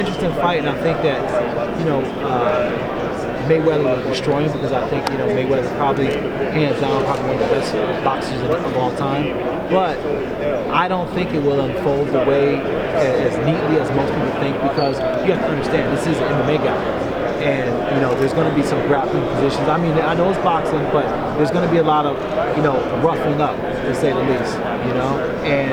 Interesting fight, and I think that Mayweather will destroy him because I think Mayweather probably hands down probably one of the best boxers of all time. But I don't think it will unfold the way as neatly as most people think, because you have to understand this is an MMA guy. And there's going to be some grappling positions. I mean, I know it's boxing, but there's going to be a lot of roughing up, to say the least. And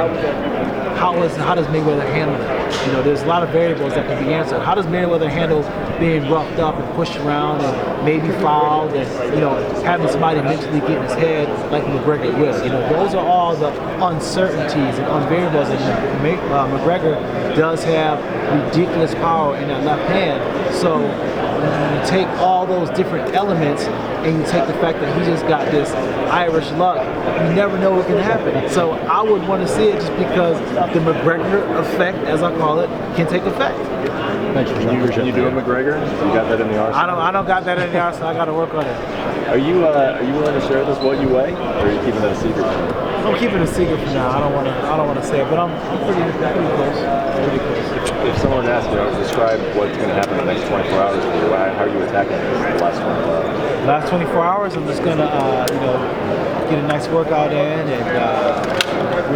how does Mayweather handle that? There's a lot of variables that can be answered. How does Mayweather handle being roughed up and pushed around and maybe fouled and having somebody mentally get in his head like McGregor will? Those are all the uncertainties and unvariables. And McGregor does have ridiculous power in that left hand. So you take all those different elements and you take the fact that he just got this Irish luck, you never know what can happen. So I would want to see it just because the McGregor effect, as I call it, can take effect. Thanks for Can you do a McGregor? You got that in the arsenal? I don't got that in the arsenal. I got to work on it. Are you willing to share this, what you weigh, or are you keeping that a secret? I'm keeping it a secret for now. I don't want to say it, but I'm pretty close. Pretty close. If someone were to ask you to describe what's going to happen in the next 24 hours, how are you attacking the last 24 hours? Last 24 hours, I'm just gonna get a nice workout in and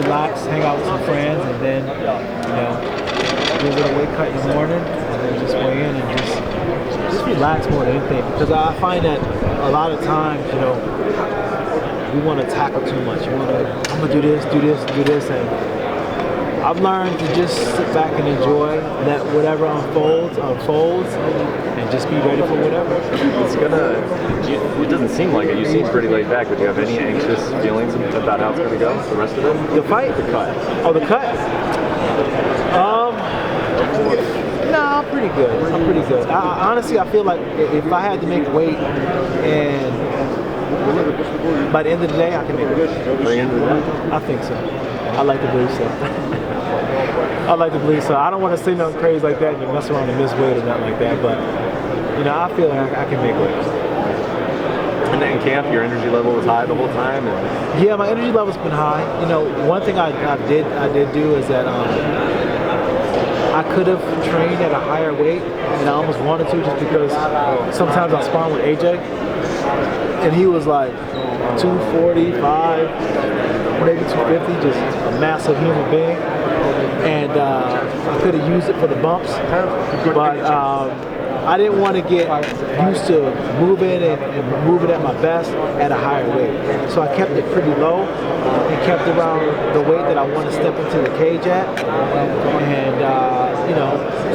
relax, hang out with some friends, and then do a little weight cut in the morning, and then just weigh in and just relax more than anything. Because I find that a lot of times, we want to tackle too much. I'm gonna do this, and I've learned to just sit back and enjoy that whatever unfolds, and just be ready for whatever. It doesn't seem like it. You seem pretty laid back, but do you have any anxious feelings about how it's going to go, the rest of it? The fight? The cut. Oh, the cut? No, I'm pretty good. Honestly, I feel like if I had to make weight and by the end of the day, I can make it. By the end of the day? I think so. I like to believe so. I like to believe so. I don't want to say nothing crazy like that and mess around and miss weight or nothing like that, but I feel like I can make weight. And then in camp, your energy level was high the whole time? Yeah, my energy level's been high. One thing I did do is that I could have trained at a higher weight, and I almost wanted to just because sometimes I sparring with AJ, and he was like 245, maybe 250, just a massive human being. And I could have used it for the bumps, but I didn't want to get used to moving and moving at my best at a higher weight. So I kept it pretty low and kept around the weight that I want to step into the cage at. And,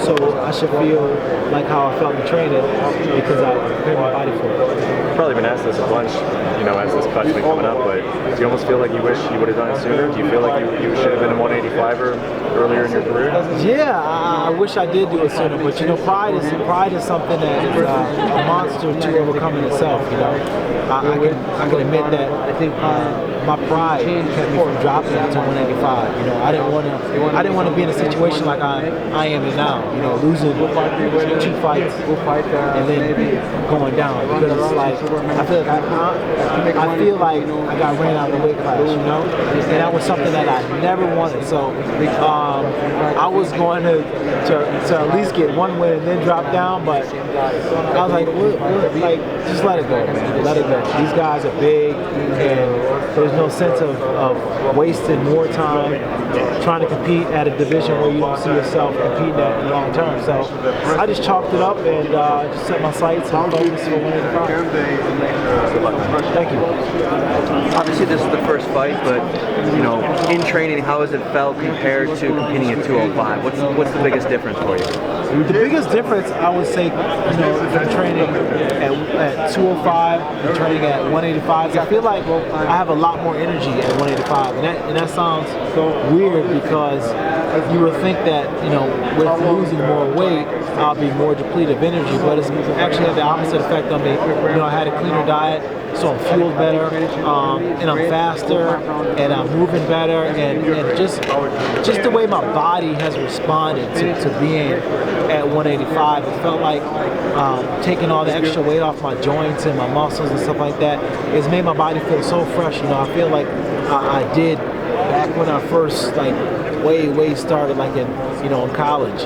so I should feel like how I felt in training because I prepared my body for it. You've probably been asked this a bunch, as this cut's been coming up, but do you almost feel like you wish you would have done it sooner? Do you feel like you should have been a 185er earlier in your career? Yeah, I wish I did do it sooner, but pride is something that is a monster to overcome in itself. I can admit that my pride kept me from dropping it to 185. I didn't want to be in a situation like I am in now. Losing 2 fights and then going down, because it's like I feel like I got ran out of the weight class, and that was something that I never wanted. So I was going to at least get one win and then drop down, but I was like, just let it go, man. Let it go. These guys are big, and there's no sense of wasting more time trying to compete at a division where you don't see yourself competing at the long term. So I just chalked it up and just set my sights and focus for 185. Thank you. Obviously, this is the first fight, but in training, how has it felt compared to competing at 205? What's the biggest difference for you? The biggest difference, I would say, from training at 205 and training at 185, I feel like I have a lot more energy at 185, and that sounds weird because you would think that with losing more weight, I'll be more depleted of energy, but it's actually had the opposite effect on me. I had a cleaner diet, so I'm fueled better, and I'm faster, and I'm moving better, and just the way my body has responded to being at 185, it felt like taking all the extra weight off my joints and my muscles and stuff like that. It's made my body feel so fresh. I feel like I did back when I first way started, like in college.